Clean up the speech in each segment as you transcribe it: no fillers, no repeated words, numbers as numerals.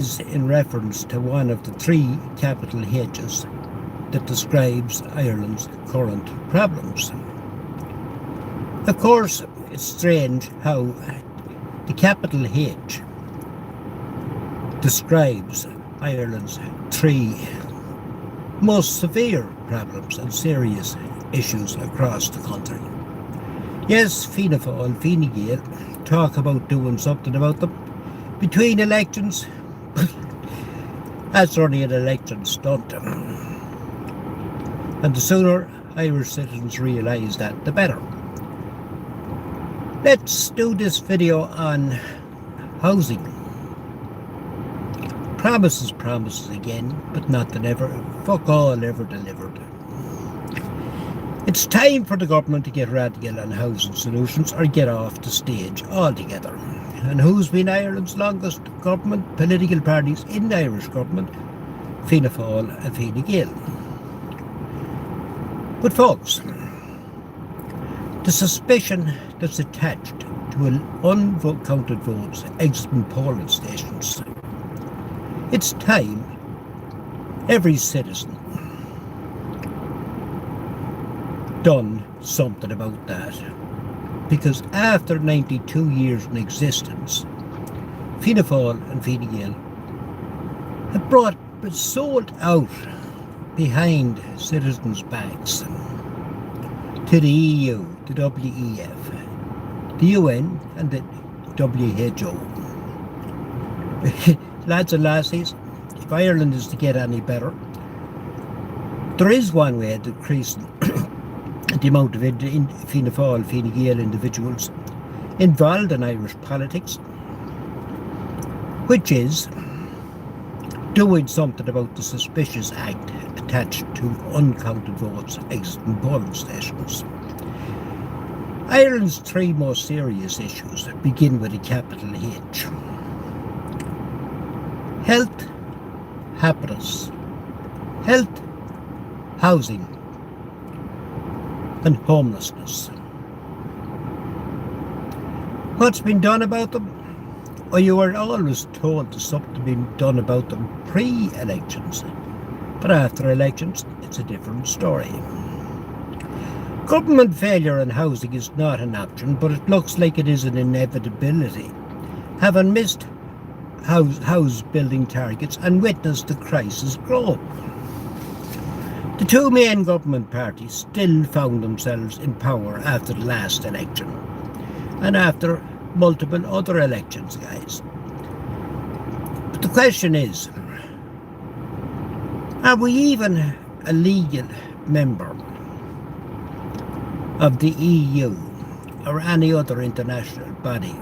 is in reference to one of the three capital H's that describes Ireland's current problems. Of course, it's strange how the capital H describes Ireland's three most severe problems and serious issues across the country. Yes, Fianna Fáil and Fine Gael talk about doing something about them between elections. That's only an election stunt. And the sooner Irish citizens realise that, the better. Let's do this video on housing. Promises again, but nothing ever, fuck all ever delivered. It's time for the government to get radical on housing solutions or get off the stage altogether. And who's been Ireland's longest government? Political parties in the Irish government, Fianna Fáil and Fine Gael. But folks, the suspicion that's attached to uncounted votes exiting polling stations, it's time every citizen done something about that. Because after 92 years in existence, Fianna Fáil and Fine Gael have been sold out behind citizens' backs to the EU, the WEF, the UN and the WHO. Lads and lassies, if Ireland is to get any better, there is one way of decreasing the amount of Fianna Fáil, Fine Gael individuals involved in Irish politics, which is doing something about the suspicious act attached to uncounted votes exiting polling stations. Ireland's three most serious issues begin with a capital H. Health, happiness, health, housing, and homelessness. What's been done about them? Well, you were always told there's something being done about them pre-elections, but after elections, it's a different story. Government failure in housing is not an option, but it looks like it is an inevitability, having missed house building targets and witnessed the crisis grow. The two main government parties still found themselves in power after the last election and after multiple other elections, guys. But the question is, are we even a legal member of the EU or any other international body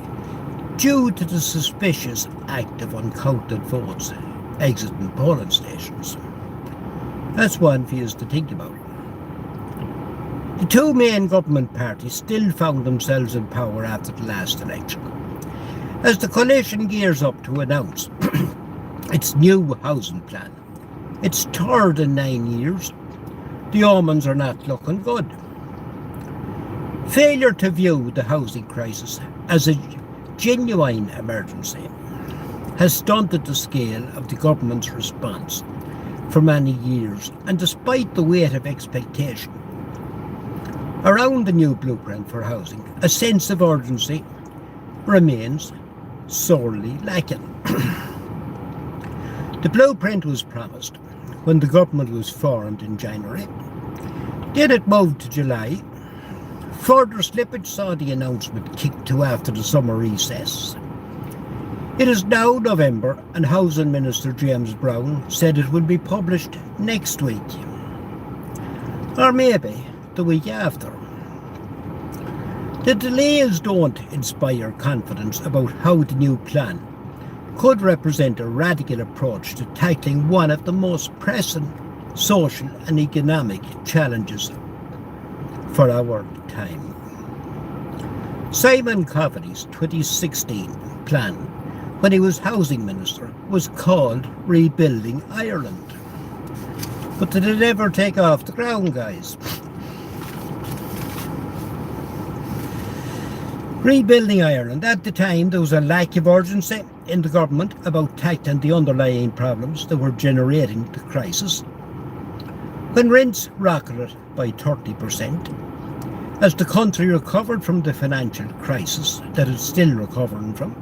due to the suspicious act of uncounted votes exiting polling stations? That's one for us to think about. The two main government parties still found themselves in power after the last election. As the coalition gears up to announce its new housing plan, its third in 9 years, the omens are not looking good. Failure to view the housing crisis as a genuine emergency has stunted the scale of the government's response for many years, and despite the weight of expectation around the new blueprint for housing, a sense of urgency remains sorely lacking. The blueprint was promised when the government was formed in January. Then it moved to July. Further slippage saw the announcement kicked to after the summer recess. It is now November, and Housing Minister James Browne said it will be published next week, or maybe the week after. The delays don't inspire confidence about how the new plan could represent a radical approach to tackling one of the most pressing social and economic challenges for our time. Simon Coveney's 2016 plan, when he was housing minister, was called Rebuilding Ireland. But did it ever take off the ground, guys? Rebuilding Ireland. At the time, there was a lack of urgency in the government about tackling the underlying problems that were generating the crisis. When rents rocketed by 30%, as the country recovered from the financial crisis that it's still recovering from,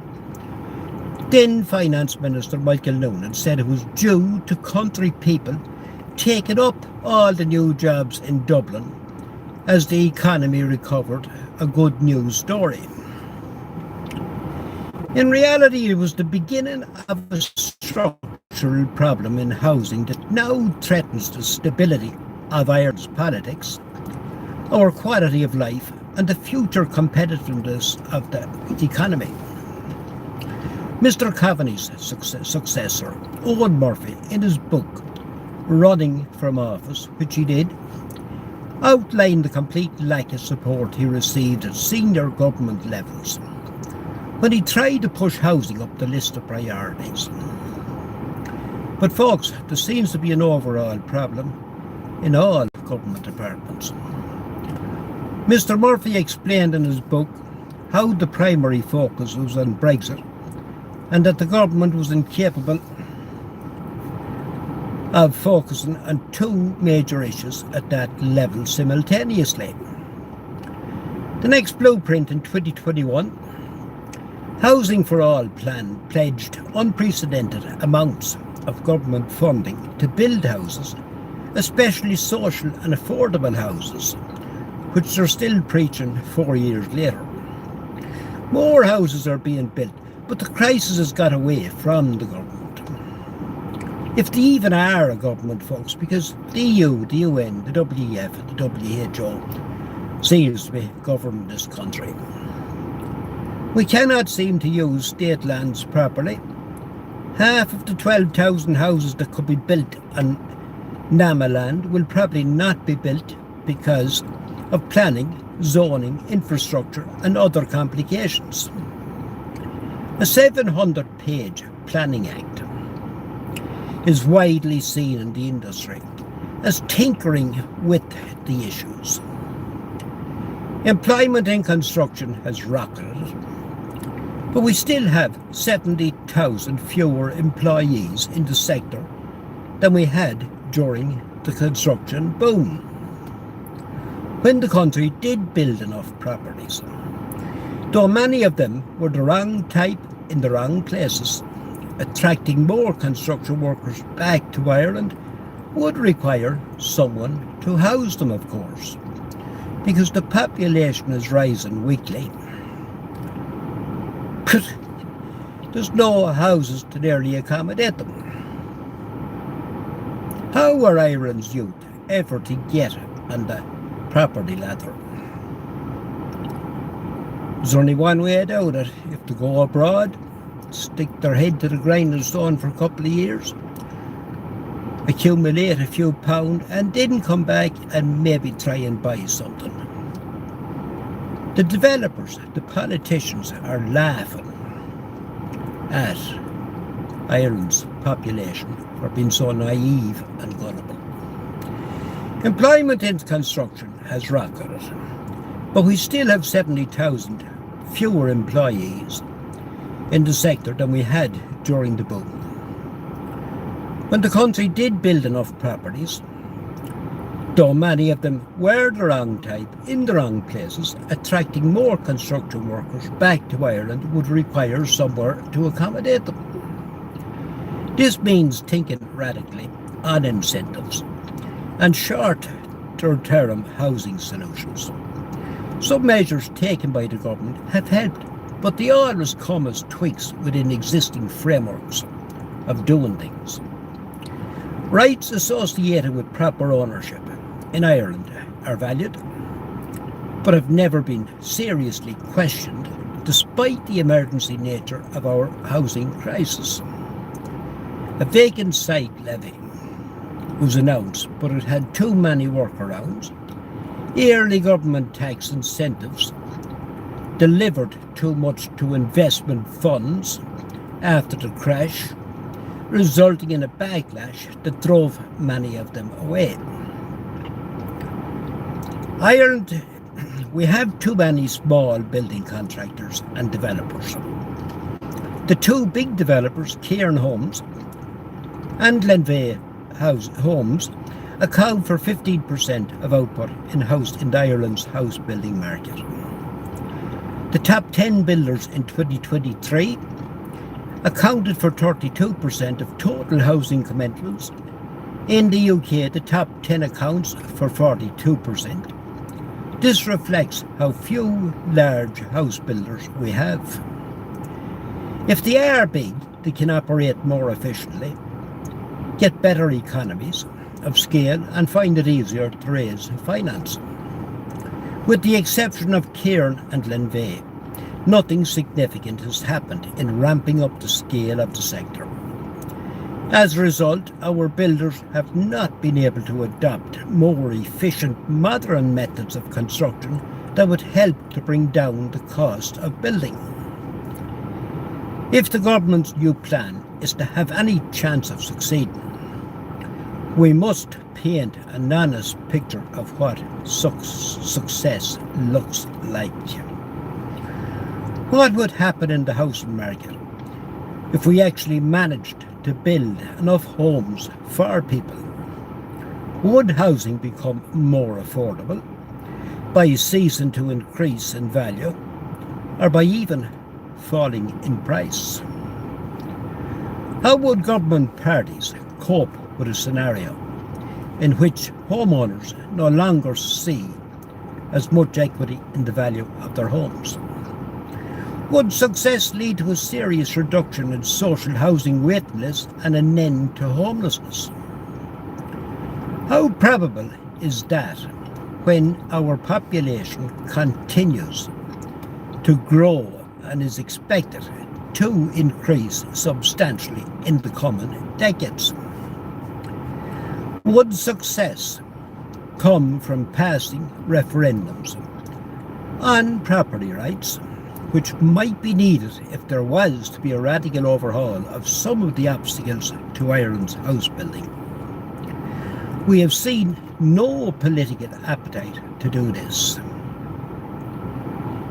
then Finance Minister Michael Noonan said it was due to country people taking up all the new jobs in Dublin as the economy recovered, a good news story. In reality, it was the beginning of a structural problem in housing that now threatens the stability of Ireland's politics, our quality of life, and the future competitiveness of the economy. Mr. Kavanaugh's successor, Eoghan Murphy, in his book Running from Office, which he did, outlined the complete lack of support he received at senior government levels when he tried to push housing up the list of priorities. But folks, there seems to be an overall problem in all government departments. Mr. Murphy explained in his book how the primary focus was on Brexit and that the government was incapable of focusing on two major issues at that level simultaneously. The next blueprint in 2021, Housing for All plan pledged unprecedented amounts of government funding to build houses, especially social and affordable houses, which they're still preaching 4 years later. More houses are being built, but the crisis has got away from the government. If they even are a government, folks, because the EU, the UN, the WEF, the WHO seems to be governing this country. We cannot seem to use state lands properly. Half of the 12,000 houses that could be built on NAMA land will probably not be built because of planning, zoning, infrastructure and other complications. A 700-page planning act is widely seen in the industry as tinkering with the issues. Employment in construction has rocketed, but we still have 70,000 fewer employees in the sector than we had during the construction boom, when the country did build enough properties. Though many of them were the wrong type in the wrong places, attracting more construction workers back to Ireland would require someone to house them, of course, because the population is rising weekly. But there's no houses to nearly accommodate them. How are Ireland's youth ever to get on the property ladder? There's only one way out of it: if they go abroad, stick their head to the grinding stone for a couple of years, accumulate a few pounds, and then come back and maybe try and buy something. The developers, the politicians, are laughing at Ireland's population for being so naive and gullible. Employment in construction has rocketed, but we still have 70,000 fewer employees in the sector than we had during the boom. When the country did build enough properties, though many of them were the wrong type, in the wrong places, attracting more construction workers back to Ireland would require somewhere to accommodate them. This means thinking radically on incentives and short-term housing solutions. Some measures taken by the government have helped, but they always come as tweaks within existing frameworks of doing things. Rights associated with proper ownership in Ireland are valued, but have never been seriously questioned despite the emergency nature of our housing crisis. A vacant site levy was announced, but it had too many workarounds. Early government tax incentives delivered too much to investment funds after the crash, resulting in a backlash that drove many of them away. Ireland, we have too many small building contractors and developers. The two big developers, Cairn Homes and Glenveagh Homes, account for 15% of output in Ireland's house building market. The top 10 builders in 2023 accounted for 32% of total housing commencements. In the UK, the top 10 accounts for 42%. This reflects how few large house builders we have. If they are big, they can operate more efficiently, get better economies of scale, and find it easier to raise finance. With the exception of Cairn and Glenveagh, nothing significant has happened in ramping up the scale of the sector. As a result, our builders have not been able to adopt more efficient, modern methods of construction that would help to bring down the cost of building. If the government's new plan is to have any chance of succeeding, we must paint an honest picture of what success looks like. What would happen in the housing market if we actually managed to build enough homes for people? Would housing become more affordable by ceasing to increase in value, or by even falling in price? How would government parties cope with a scenario in which homeowners no longer see as much equity in the value of their homes? Would success lead to a serious reduction in social housing waiting lists and an end to homelessness? How probable is that when our population continues to grow and is expected to increase substantially in the coming decades? Would success come from passing referendums on property rights, which might be needed if there was to be a radical overhaul of some of the obstacles to Ireland's house building? We have seen no political appetite to do this.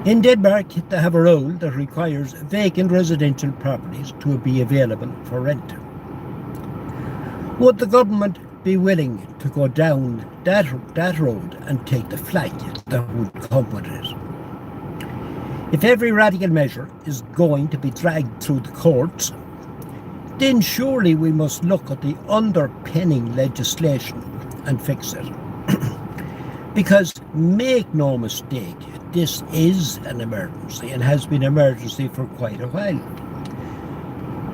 In Denmark, they have a rule that requires vacant residential properties to be available for rent. Would the government be willing to go down that road and take the flight that would come with it? If every radical measure is going to be dragged through the courts, then surely we must look at the underpinning legislation and fix it. Because make no mistake, this is an emergency and has been an emergency for quite a while.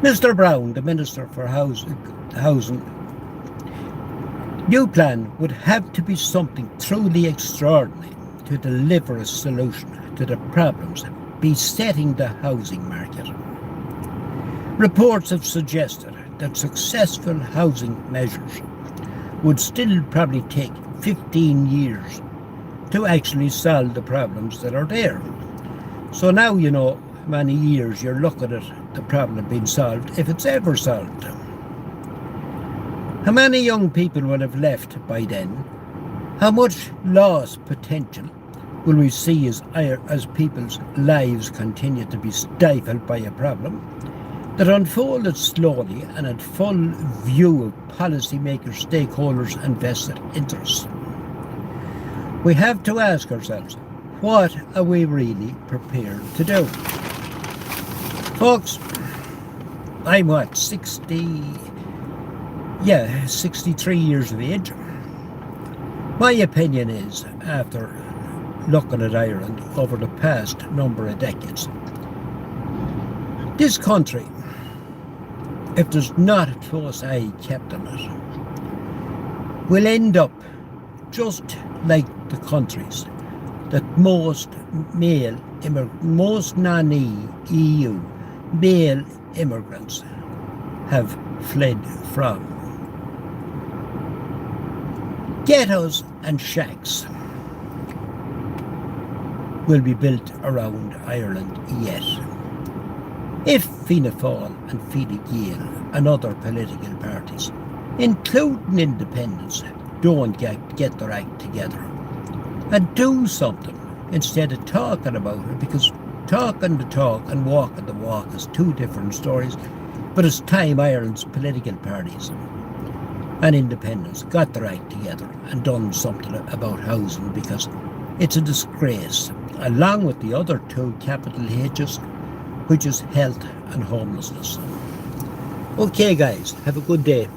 Mr. Brown, the Minister for Housing, new plan would have to be something truly extraordinary to deliver a solution to the problems besetting the housing market. Reports have suggested that successful housing measures would still probably take 15 years to actually solve the problems that are there. So now you know how many years you're looking at the problem being solved, if it's ever solved. How many young people will have left by then? How much lost potential will we see as people's lives continue to be stifled by a problem that unfolded slowly and at full view of policymakers, stakeholders and vested interests? We have to ask ourselves, what are we really prepared to do? Folks, I'm 63 years of age. My opinion is, after looking at Ireland over the past number of decades, this country, if there's not a close eye kept on it, will end up just like the countries that most non-EU male immigrants have fled from. Ghettos and shacks will be built around Ireland yet, if Fianna Fáil and Fine Gael and other political parties, including independents, don't get their act together and do something instead of talking about it, because Talking the talk and walking the walk is two different stories, but it's time Ireland's political parties and independents got their act together and done something about housing, because it's a disgrace, along with the other two capital H's, which is health and homelessness. Okay guys, have a good day.